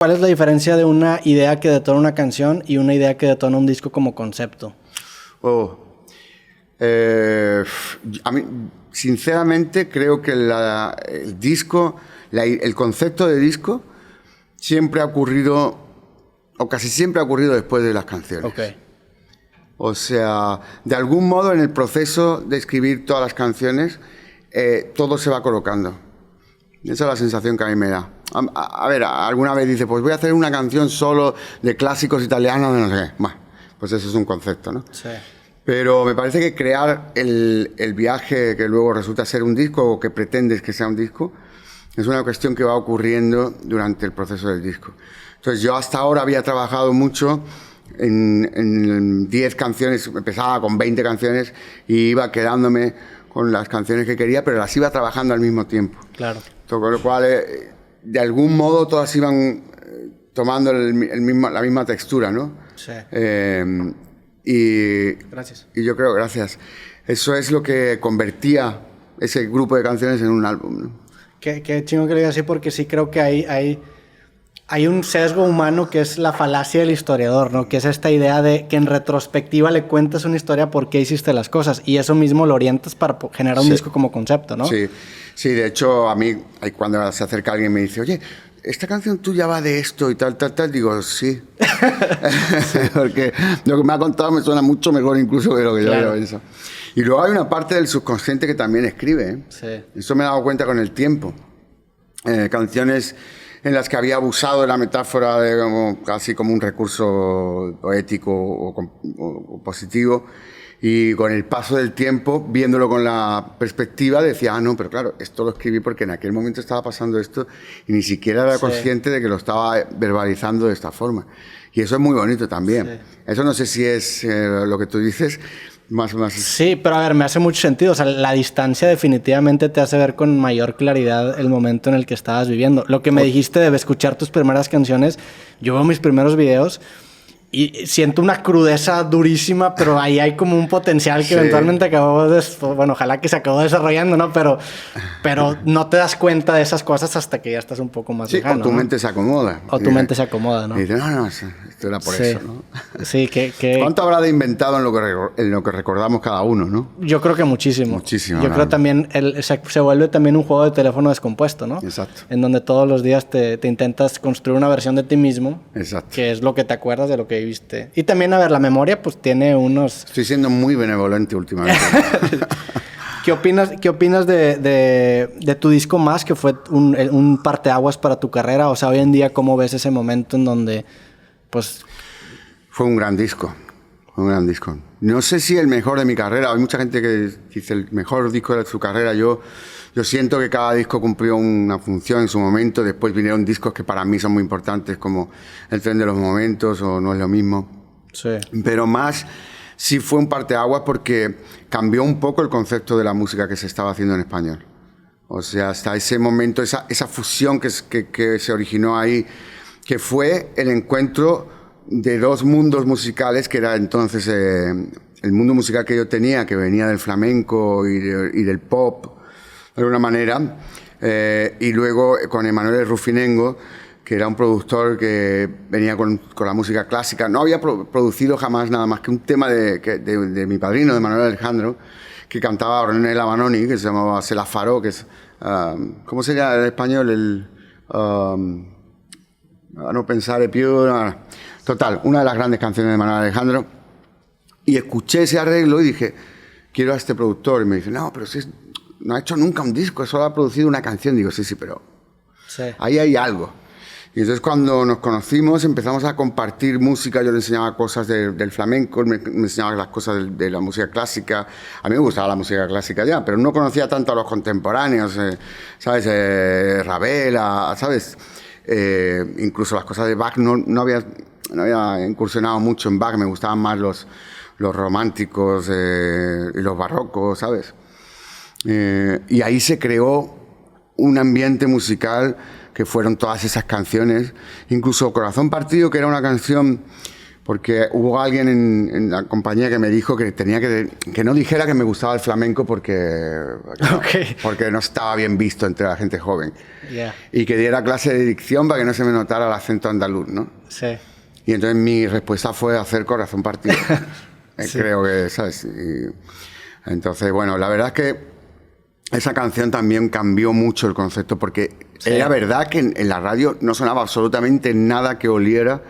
¿Cuál es la diferencia de una idea que detona una canción y una idea que detona un disco como concepto? A mí, sinceramente, creo que el disco, el concepto de disco siempre ha ocurrido, o casi siempre ha ocurrido después de las canciones. Okay. O sea, de algún modo en el proceso de escribir todas las canciones, todo se va colocando. Esa es la sensación que a mí me da. A ver, alguna vez dice, pues voy a hacer una canción solo de clásicos italianos, de no sé qué. Bueno, pues eso es un concepto, ¿no? Sí. Pero me parece que crear el viaje que luego resulta ser un disco o que pretendes que sea un disco es una cuestión que va ocurriendo durante el proceso del disco. Entonces yo hasta ahora había trabajado mucho en 10 canciones, empezaba con 20 canciones y iba quedándome con las canciones que quería, pero las iba trabajando al mismo tiempo. Claro. Con lo cual, de algún modo, todas iban tomando la misma textura, ¿no? Sí. Gracias. Y yo creo, gracias. Eso es lo que convertía ese grupo de canciones en un álbum, ¿no? Qué chingo que lo digas así, porque sí creo que hay un sesgo humano que es la falacia del historiador, ¿no? Que es esta idea de que en retrospectiva le cuentas una historia por qué hiciste las cosas y eso mismo lo orientas para generar un disco como concepto, ¿no? Sí, sí, de hecho a mí cuando se acerca alguien y me dice, oye, esta canción tuya va de esto y tal, digo, sí. Porque lo que me ha contado me suena mucho mejor incluso que lo que yo había pensado. Y luego hay una parte del subconsciente que también escribe, ¿eh? Sí. Eso me he dado cuenta con el tiempo. Canciones en las que había abusado de la metáfora casi como un recurso poético o positivo, y con el paso del tiempo, viéndolo con la perspectiva, decía, no, pero claro, esto lo escribí porque en aquel momento estaba pasando esto y ni siquiera era consciente de que lo estaba verbalizando de esta forma. Y eso es muy bonito también. Sí. Eso no sé si es lo que tú dices, más. Sí, pero a ver, me hace mucho sentido. O sea, la distancia definitivamente te hace ver con mayor claridad el momento en el que estabas viviendo. Lo que me dijiste de escuchar tus primeras canciones, yo veo mis primeros videos y siento una crudeza durísima, pero ahí hay como un potencial que eventualmente acabó bueno, ojalá que se acabó desarrollando, ¿no? Pero no te das cuenta de esas cosas hasta que ya estás un poco más lejano, o tu mente se acomoda. O tu mente se acomoda, ¿no? Y dices, no, esto era por eso, ¿no? Sí, ¿Cuánto habrá de inventado en lo que recordamos cada uno, no? Yo creo que muchísimo. Muchísimo. Yo creo también se vuelve también un juego de teléfono descompuesto, ¿no? Exacto. En donde todos los días te intentas construir una versión de ti mismo. Exacto. Que es lo que te acuerdas de lo que viviste. Y también, a ver, la memoria pues tiene unos... Estoy siendo muy benevolente últimamente. ¿Qué opinas de tu disco Más, que fue un parteaguas para tu carrera? O sea, hoy en día, ¿cómo ves ese momento en donde, pues... Fue un gran disco. No sé si el mejor de mi carrera. Hay mucha gente que dice el mejor disco de su carrera. Yo siento que cada disco cumplió una función en su momento. Después vinieron discos que para mí son muy importantes, como El tren de los momentos o No es lo mismo. Sí. Pero Más sí fue un parteaguas porque cambió un poco el concepto de la música que se estaba haciendo en español. O sea, hasta ese momento, esa fusión que se originó ahí, que fue el encuentro de dos mundos musicales, que era entonces el mundo musical que yo tenía, que venía del flamenco y del pop, de alguna manera, y luego con Emanuel Rufinengo, que era un productor que venía con la música clásica. No había producido jamás nada más que un tema de mi padrino, de Manuel Alejandro, que cantaba Ornella Vanoni, que se llamaba Se la faró, que es... ¿cómo sería en español? A no pensare più... Total, una de las grandes canciones de Manuel Alejandro. Y escuché ese arreglo y dije, quiero a este productor. Y me dice, no, pero si no ha hecho nunca un disco, solo ha producido una canción. Digo, sí, pero ahí hay algo. Y entonces cuando nos conocimos empezamos a compartir música. Yo le enseñaba cosas del flamenco, me enseñaba las cosas de la música clásica. A mí me gustaba la música clásica ya, pero no conocía tanto a los contemporáneos, ¿sabes? Ravel, ¿sabes? Incluso las cosas de Bach no había incursionado mucho en Bach. Me gustaban más los románticos y los barrocos, ¿sabes? Y ahí se creó un ambiente musical que fueron todas esas canciones, incluso Corazón Partido, que era una canción porque hubo alguien en la compañía que me dijo que tenía que no dijera que me gustaba el flamenco porque no estaba bien visto entre la gente joven. Yeah. Y que diera clase de dicción para que no se me notara el acento andaluz, ¿no? Sí. Y entonces mi respuesta fue hacer corazón partido. Sí. Creo que, ¿sabes? Y entonces, bueno, la verdad es que esa canción también cambió mucho el concepto, porque era verdad que en la radio no sonaba absolutamente nada que oliera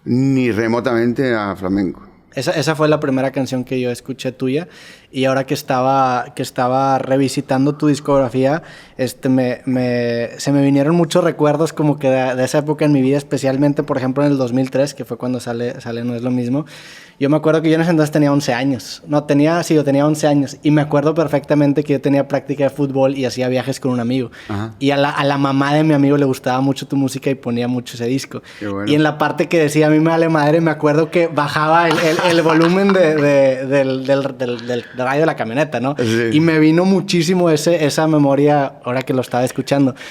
ni remotamente a flamenco. Esa fue la primera canción que yo escuché tuya, y ahora que estaba revisitando tu discografía, se me vinieron muchos recuerdos como que de esa época en mi vida, especialmente, por ejemplo, en el 2003, que fue cuando sale No es lo mismo. Yo me acuerdo que yo en ese entonces tenía 11 años. Yo tenía 11 años, y me acuerdo perfectamente que yo tenía práctica de fútbol y hacía viajes con un amigo. Ajá. Y a la mamá de mi amigo le gustaba mucho tu música y ponía mucho ese disco. Qué bueno. Y en la parte que decía, a mí me vale madre, me acuerdo que bajaba el volumen del radio de la camioneta, ¿no? Sí. Y me vino muchísimo esa memoria ahora que lo estaba escuchando.